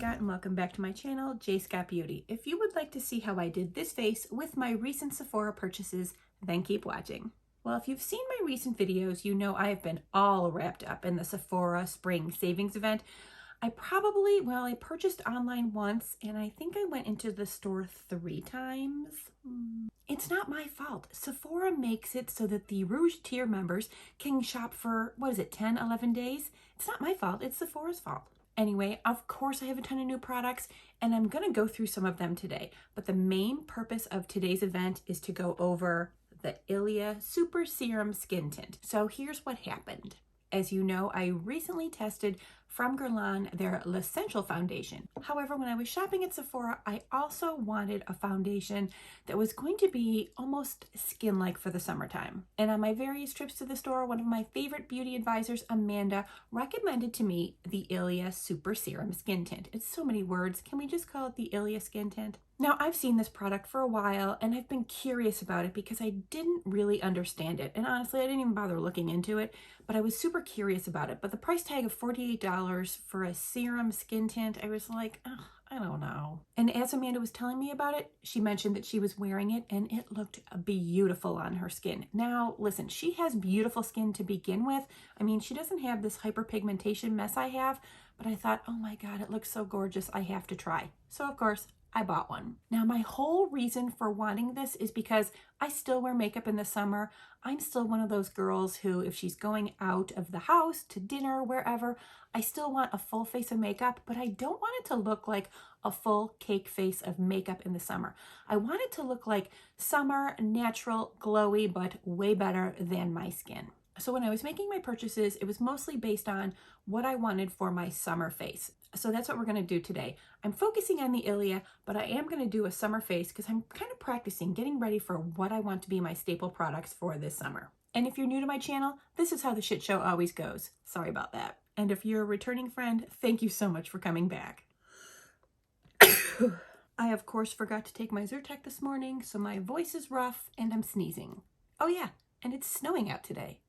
Scott and welcome back to my channel, J Scott Beauty. If you would like to see how I did this face with my recent Sephora purchases, then keep watching. Well, if you've seen my recent videos, you know I have been all wrapped up in the Sephora Spring Savings event. I purchased online once and I think I went into the store 3 times. It's not my fault. Sephora makes it so that the Rouge tier members can shop for, 10, 11 days? It's not my fault, it's Sephora's fault. Anyway, of course I have a ton of new products and I'm gonna go through some of them today. But the main purpose of today's event is to go over the Ilia Super Serum Skin Tint. So here's what happened. As you know, I recently tested from Guerlain their L'Essential foundation. However, when I was shopping at Sephora, I also wanted a foundation that was going to be almost skin-like for the summertime. And on my various trips to the store, one of my favorite beauty advisors, Amanda, recommended to me the Ilia Super Serum Skin Tint. It's so many words. Can we just call it the Ilia Skin Tint? Now, I've seen this product for a while and I've been curious about it because I didn't really understand it. And honestly, I didn't even bother looking into it, but I was super curious about it. But the price tag of $48 for a serum skin tint, I was like, oh, I don't know. And as Amanda was telling me about it, she mentioned that she was wearing it and it looked beautiful on her skin. Now, listen, she has beautiful skin to begin with. I mean, she doesn't have this hyperpigmentation mess I have, but I thought, oh my God, it looks so gorgeous. I have to try. So of course, I bought one. Now, my whole reason for wanting this is because I still wear makeup in the summer. I'm still one of those girls who, if she's going out of the house to dinner, wherever, I still want a full face of makeup, but I don't want it to look like a full cake face of makeup in the summer. I want it to look like summer, natural, glowy, but way better than my skin. So when I was making my purchases, it was mostly based on what I wanted for my summer face. So that's what we're going to do today. I'm focusing on the Ilia, but I am going to do a summer face because I'm kind of practicing, getting ready for what I want to be my staple products for this summer. And if you're new to my channel, this is how the shit show always goes. Sorry about that. And if you're a returning friend, thank you so much for coming back. I, of course, forgot to take my Zyrtec this morning, so my voice is rough and I'm sneezing. Oh yeah, and it's snowing out today.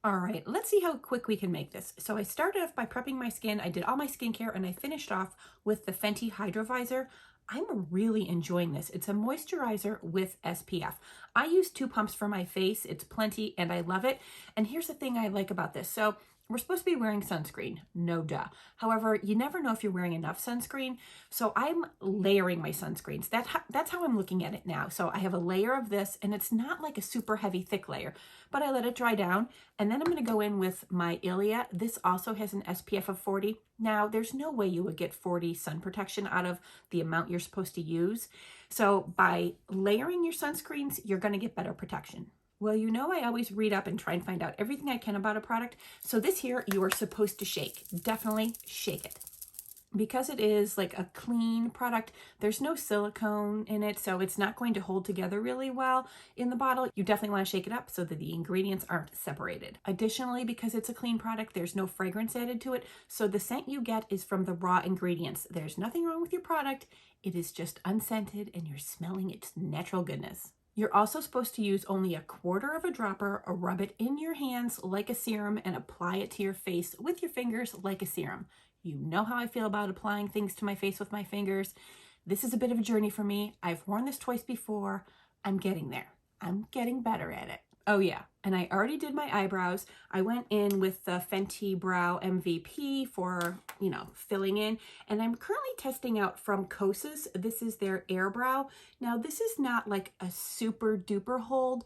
All right, let's see how quick we can make this. So I started off by prepping my skin. I did all my skincare and I finished off with the Fenty Hydro Visor. I'm really enjoying this. It's a moisturizer with SPF. I use 2 pumps for my face. It's plenty and I love it. And here's the thing I like about this. So we're supposed to be wearing sunscreen, no duh. However, you never know if you're wearing enough sunscreen. So I'm layering my sunscreens. That's how I'm looking at it now. So I have a layer of this and it's not like a super heavy, thick layer, but I let it dry down. And then I'm gonna go in with my Ilia. This also has an SPF of 40. Now, there's no way you would get 40 sun protection out of the amount you're supposed to use. So by layering your sunscreens, you're gonna get better protection. Well, you know I always read up and try and find out everything I can about a product. So this here, you are supposed to shake. Definitely shake it. Because it is like a clean product, there's no silicone in it, so it's not going to hold together really well in the bottle. You definitely want to shake it up so that the ingredients aren't separated. Additionally, because it's a clean product, there's no fragrance added to it, so the scent you get is from the raw ingredients. There's nothing wrong with your product. It is just unscented and you're smelling its natural goodness. You're also supposed to use only 1/4 of a dropper or rub it in your hands like a serum and apply it to your face with your fingers like a serum. You know how I feel about applying things to my face with my fingers. This is a bit of a journey for me. I've worn this twice before. I'm getting there. I'm getting better at it. Oh yeah, and I already did my eyebrows. I went in with the Fenty Brow MVP for, filling in. And I'm currently testing out from Kosas. This is their Air Brow. Now, this is not like a super duper hold.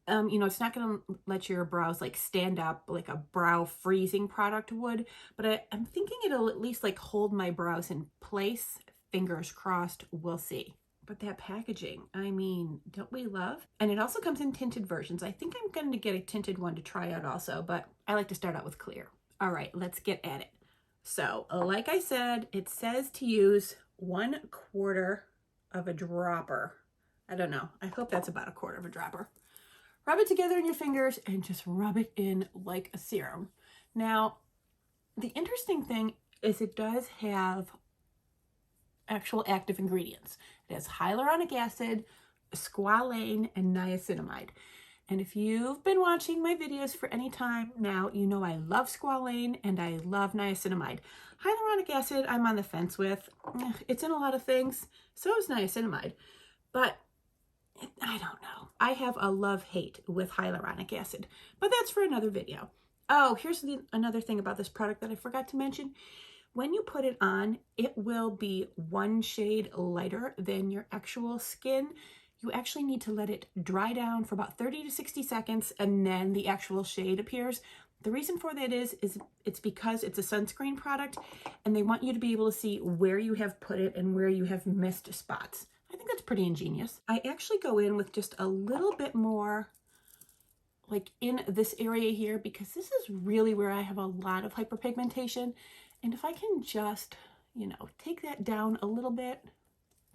It's not going to let your brows like stand up like a brow freezing product would. But I'm thinking it'll at least like hold my brows in place. Fingers crossed, we'll see. But that packaging, I mean, don't we love? And it also comes in tinted versions. I think I'm going to get a tinted one to try out also, but I like to start out with clear. All right, let's get at it. So, like I said, it says to use 1/4 of a dropper. I don't know. I hope that's about 1/4 of a dropper. Rub it together in your fingers and just rub it in like a serum. Now, the interesting thing is it does have actual active ingredients. It has hyaluronic acid, squalane, and niacinamide. And if you've been watching my videos for any time now, you know I love squalane and I love niacinamide. Hyaluronic acid, I'm on the fence with. It's in a lot of things, so is niacinamide. But I don't know. I have a love-hate with hyaluronic acid, but that's for another video. Oh, here's another thing about this product that I forgot to mention. When you put it on, it will be one shade lighter than your actual skin. You actually need to let it dry down for about 30 to 60 seconds and then the actual shade appears. The reason for that is it's because it's a sunscreen product and they want you to be able to see where you have put it and where you have missed spots. I think that's pretty ingenious. I actually go in with just a little bit more like in this area here because this is really where I have a lot of hyperpigmentation. And if I can just, you know, take that down a little bit,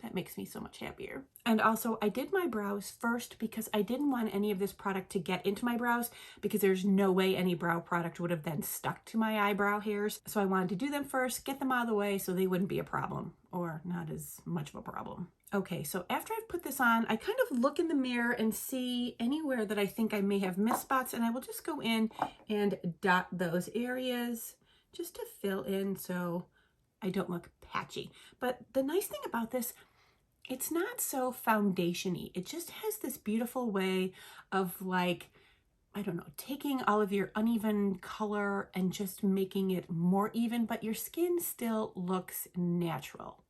that makes me so much happier. And also I did my brows first because I didn't want any of this product to get into my brows because there's no way any brow product would have then stuck to my eyebrow hairs. So I wanted to do them first, get them out of the way so they wouldn't be a problem or not as much of a problem. Okay, so after I've put this on, I kind of look in the mirror and see anywhere that I think I may have missed spots, and I will just go in and dot those areas just to fill in so I don't look patchy. But the nice thing about this, it's not so foundation-y. It just has this beautiful way of like, I don't know, taking all of your uneven color and just making it more even, but your skin still looks natural.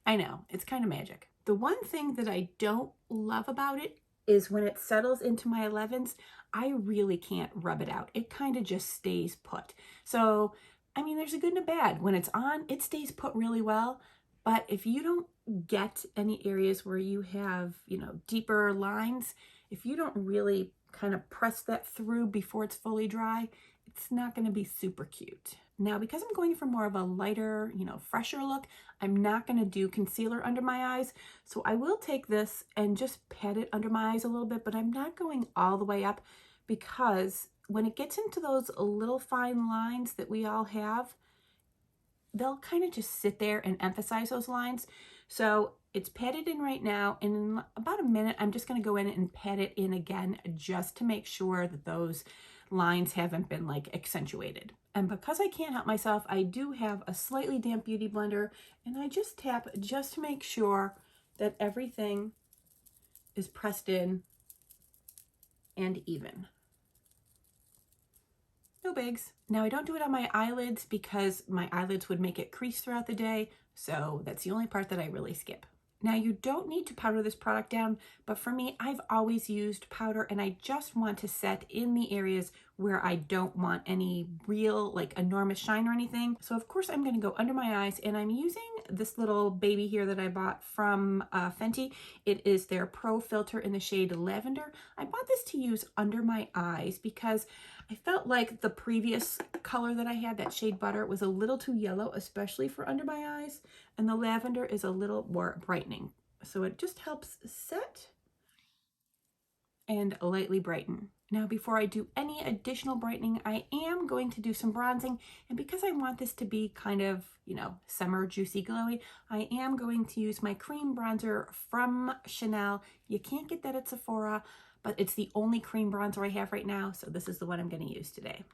I know, it's kind of magic. The one thing that I don't love about it is when it settles into my 11s, I really can't rub it out. It kind of just stays put. So, I mean, there's a good and a bad. When it's on, it stays put really well. But if you don't get any areas where you have, you know, deeper lines, if you don't really kind of press that through before it's fully dry, it's not going to be super cute. Now, because I'm going for more of a lighter, you know, fresher look, I'm not going to do concealer under my eyes. So I will take this and just pat it under my eyes a little bit, but I'm not going all the way up because when it gets into those little fine lines that we all have, they'll kind of just sit there and emphasize those lines. So it's patted in right now, and in about a minute, I'm just going to go in and pat it in again just to make sure that those lines haven't been like accentuated. And because I can't help myself, I do have a slightly damp beauty blender, and I just tap just to make sure that everything is pressed in and even. No bigs. Now I don't do it on my eyelids because my eyelids would make it crease throughout the day, so that's the only part that I really skip. Now you don't need to powder this product down, but for me, I've always used powder and I just want to set in the areas where I don't want any real like enormous shine or anything. So of course I'm going to go under my eyes, and I'm using this little baby here that I bought from Fenty. It is their Pro Filter in the shade Lavender. I bought this to use under my eyes because I felt like the previous color that I had, that shade Butter, was a little too yellow, especially for under my eyes. And the Lavender is a little more brightening. So it just helps set and lightly brighten. Now, before I do any additional brightening, I am going to do some bronzing. And because I want this to be kind of, you know, summer juicy glowy, I am going to use my cream bronzer from Chanel. You can't get that at Sephora, but it's the only cream bronzer I have right now, so this is the one I'm going to use today.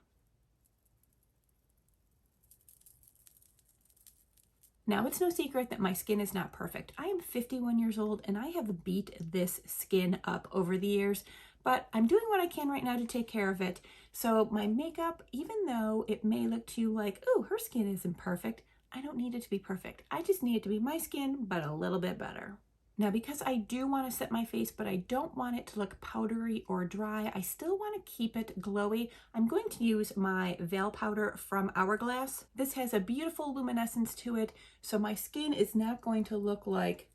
Now, it's no secret that my skin is not perfect. I am 51 years old, and I have beat this skin up over the years, but I'm doing what I can right now to take care of it. So my makeup, even though it may look to you like, oh, her skin isn't perfect, I don't need it to be perfect. I just need it to be my skin, but a little bit better. Now, because I do want to set my face, but I don't want it to look powdery or dry, I still want to keep it glowy. I'm going to use my Veil Powder from Hourglass. This has a beautiful luminescence to it, so my skin is not going to look like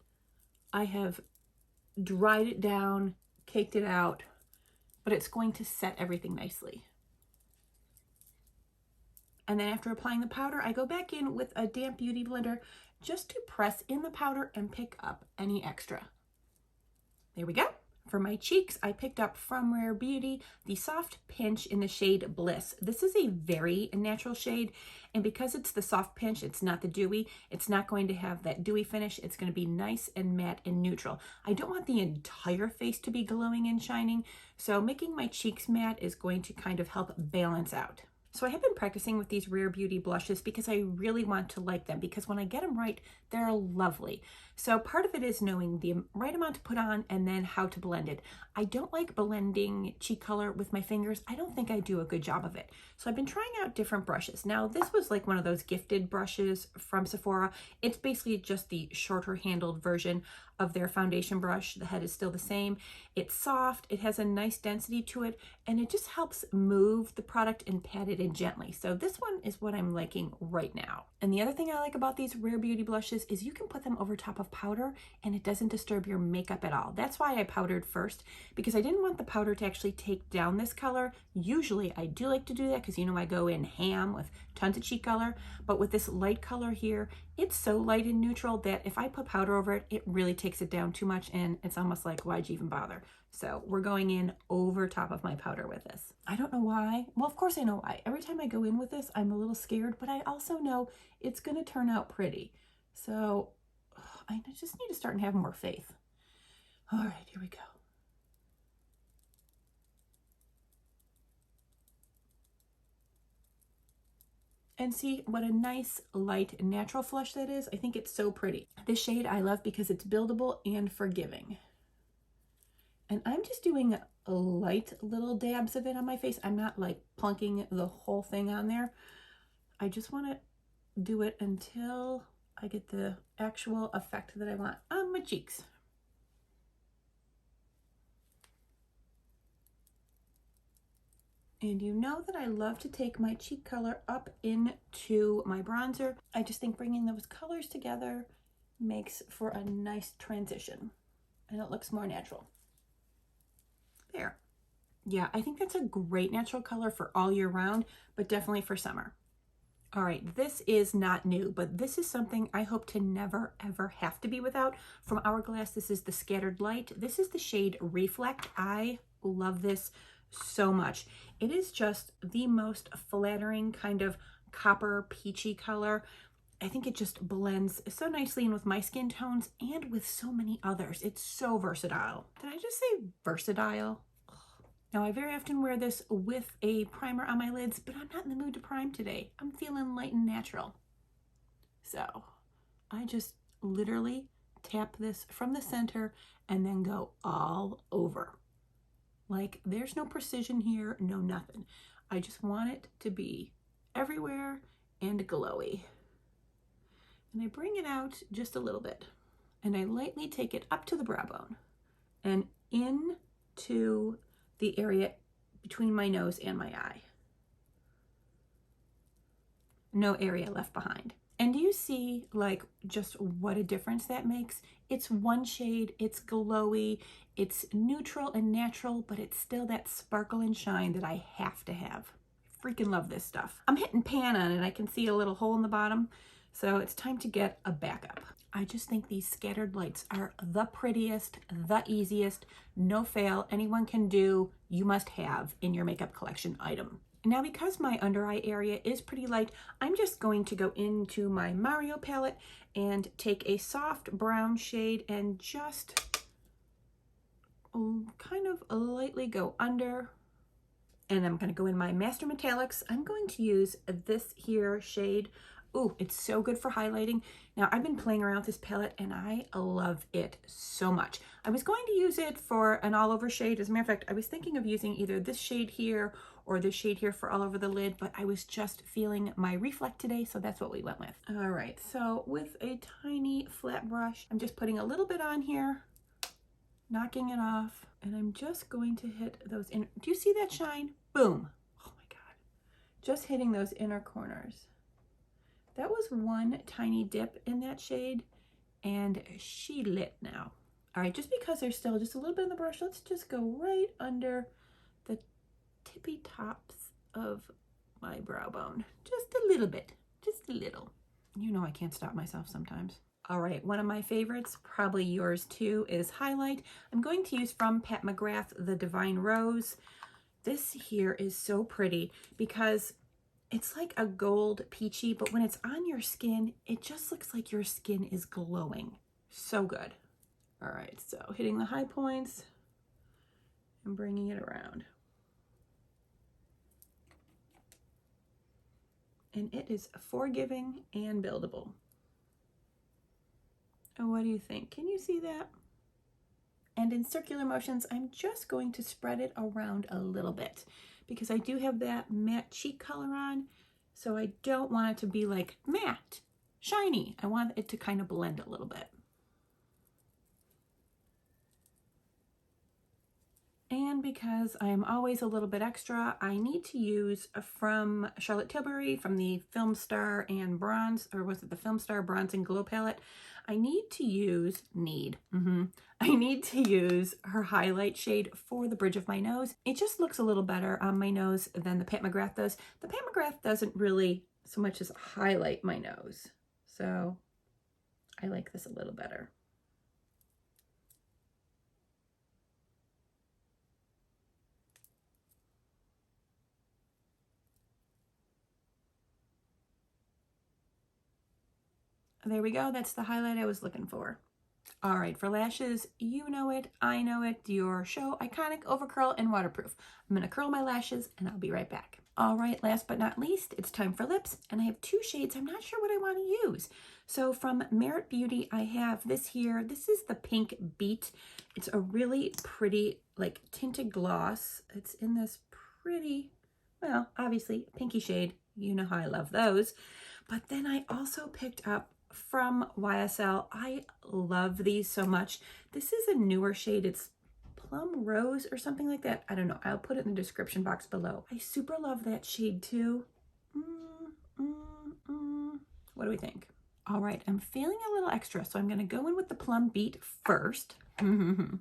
I have dried it down, caked it out, but it's going to set everything nicely. And then after applying the powder, I go back in with a damp beauty blender just to press in the powder and pick up any extra. There we go. For my cheeks, I picked up from Rare Beauty the Soft Pinch in the shade Bliss. This is a very natural shade, and because it's the soft pinch, it's not the dewy, it's not going to have that dewy finish. It's going to be nice and matte and neutral. I don't want the entire face to be glowing and shining, so making my cheeks matte is going to kind of help balance out. So I have been practicing with these Rare Beauty blushes because I really want to like them, because when I get them right, they're lovely. So part of it is knowing the right amount to put on and then how to blend it. I don't like blending cheek color with my fingers. I don't think I do a good job of it. So I've been trying out different brushes. Now this was like one of those gifted brushes from Sephora. It's basically just the shorter handled version of their foundation brush. The head is still the same. It's soft, it has a nice density to it, and it just helps move the product and pat it in gently. So this one is what I'm liking right now. And the other thing I like about these Rare Beauty blushes is you can put them over top of powder and it doesn't disturb your makeup at all. That's why I powdered first, because I didn't want the powder to actually take down this color. Usually I do like to do that because, you know, I go in ham with tons of cheek color, but with this light color here, it's so light and neutral that if I put powder over it, it really takes it down too much, and it's almost like, why'd you even bother? So we're going in over top of my powder with this. I don't know why. Well, of course I know why. Every time I go in with this, I'm a little scared, but I also know it's going to turn out pretty. So I just need to start and have more faith. All right, here we go. And see what a nice, light, natural flush that is. I think it's so pretty. This shade I love because it's buildable and forgiving. And I'm just doing light little dabs of it on my face. I'm not like plunking the whole thing on there. I just want to do it until I get the actual effect that I want on my cheeks. And you know that I love to take my cheek color up into my bronzer. I just think bringing those colors together makes for a nice transition and it looks more natural. There. Yeah, I think that's a great natural color for all year round, but definitely for summer. All right, this is not new, but this is something I hope to never, ever have to be without. From Hourglass, this is the Scattered Light. This is the shade Reflect. I love this so much. It is just the most flattering kind of copper peachy color. I think it just blends so nicely in with my skin tones and with so many others. It's so versatile. Did I just say versatile? Now, I very often wear this with a primer on my lids, but I'm not in the mood to prime today. I'm feeling light and natural. So I just literally tap this from the center and then go all over. Like, there's no precision here, no nothing. I just want it to be everywhere and glowy. And I bring it out just a little bit. And I lightly take it up to the brow bone and into the area between my nose and my eye. No area left behind. And do you see like just what a difference that makes? It's one shade, it's glowy, it's neutral and natural, but it's still that sparkle and shine that I have to have. I freaking love this stuff. I'm hitting pan on it. I can see a little hole in the bottom. So it's time to get a backup. I just think these Scattered Lights are the prettiest, the easiest, no fail, anyone can do, you must have in your makeup collection item. Now, because my under eye area is pretty light, I'm just going to go into my Mario palette and take a soft brown shade and just kind of lightly go under. And I'm going to go in my Master Metallics. I'm going to use this here shade. Ooh, it's so good for highlighting. Now, I've been playing around with this palette and I love it so much. I was going to use it for an all over shade. As a matter of fact, I was thinking of using either this shade here or this shade here for all over the lid, but I was just feeling my Reflect today, so that's what we went with. All right, so with a tiny flat brush, I'm just putting a little bit on here, knocking it off, and I'm just going to hit those in. Do you see that shine? Boom. Oh my God. Just hitting those inner corners. That was one tiny dip in that shade, and she lit now. All right, just because there's still just a little bit in the brush, let's just go right under the tippy tops of my brow bone. Just a little bit, just a little. You know I can't stop myself sometimes. All right, one of my favorites, probably yours too, is Highlight. I'm going to use from Pat McGrath, the Divine Rose. This here is so pretty because it's like a gold peachy, but when it's on your skin, it just looks like your skin is glowing. So good. All right, so hitting the high points and bringing it around. And it is forgiving and buildable. And what do you think? Can you see that? And in circular motions, I'm just going to spread it around a little bit because I do have that matte cheek color on. So I don't want it to be like matte, shiny. I want it to kind of blend a little bit. And because I'm always a little bit extra, I need to use from Charlotte Tilbury from the Film Star and Bronze, or was it the Film Star Bronze and Glow palette? I need to use, I need to use her highlight shade for the bridge of my nose. It just looks a little better on my nose than the Pat McGrath does. The Pat McGrath doesn't really so much as highlight my nose. So I like this a little better. There we go. That's the highlight I was looking for. All right, for lashes, you know it, I know it, Dior Show Iconic Overcurl and Waterproof. I'm gonna curl my lashes and I'll be right back. All right, last but not least, it's time for lips, and I have two shades. I'm not sure what I want to use. So from Merit Beauty, I have this here. This is the Pink Beat. It's a really pretty, like, tinted gloss. It's in this pretty, well, obviously, pinky shade. You know how I love those. But then I also picked up from YSL. I love these so much. This is a newer shade. It's Plum Rose or something like that. I don't know. I'll put it in the description box below. I super love that shade too. What do we think? All right, I'm feeling a little extra, so I'm going to go in with the Plum Beat first. Do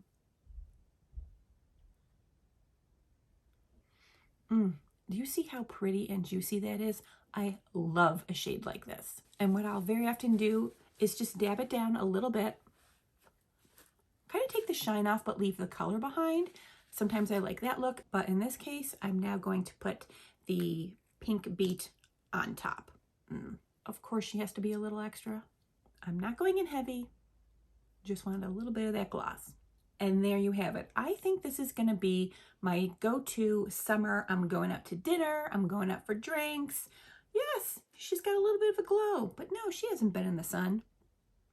you see how pretty and juicy that is? I love a shade like this. And what I'll very often do is just dab it down a little bit. Kind of take the shine off, but leave the color behind. Sometimes I like that look, but in this case, I'm now going to put the Pink Beat on top. Of course, she has to be a little extra. I'm not going in heavy. Just wanted a little bit of that gloss. And there you have it. I think this is going to be my go-to summer. I'm going out to dinner. I'm going out for drinks. Yes, she's got a little bit of a glow, but no, she hasn't been in the sun.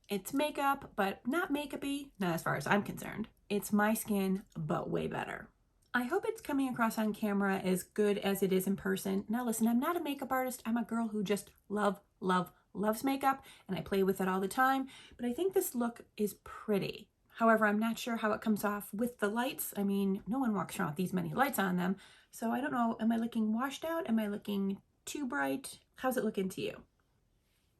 It's makeup, but not makeup-y, not as far as I'm concerned. It's my skin, but way better. I hope it's coming across on camera as good as it is in person. Now listen, I'm not a makeup artist. I'm a girl who just loves makeup, and I play with it all the time, but I think this look is pretty. However, I'm not sure how it comes off with the lights. I mean, no one walks around with these many lights on them, so I don't know. Am I looking washed out? Am I looking too bright? How's it looking to you?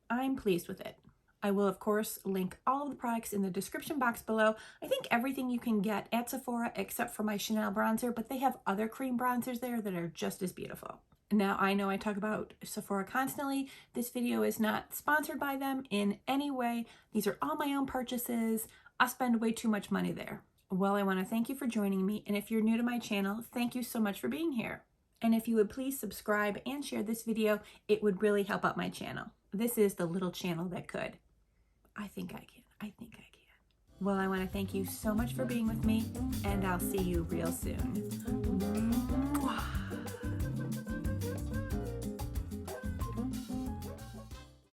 I'm pleased with it. I will, of course, link all of the products in the description box below. I think everything you can get at Sephora except for my Chanel bronzer, but they have other cream bronzers there that are just as beautiful. Now, I know I talk about Sephora constantly. This video is not sponsored by them in any way. These are all my own purchases. I spend way too much money there. Well, I want to thank you for joining me, and if you're new to my channel, thank you so much for being here. And if you would please subscribe and share this video, it would really help out my channel. This is the little channel that could. I think I can. I think I can. Well, I want to thank you so much for being with me, and I'll see you real soon.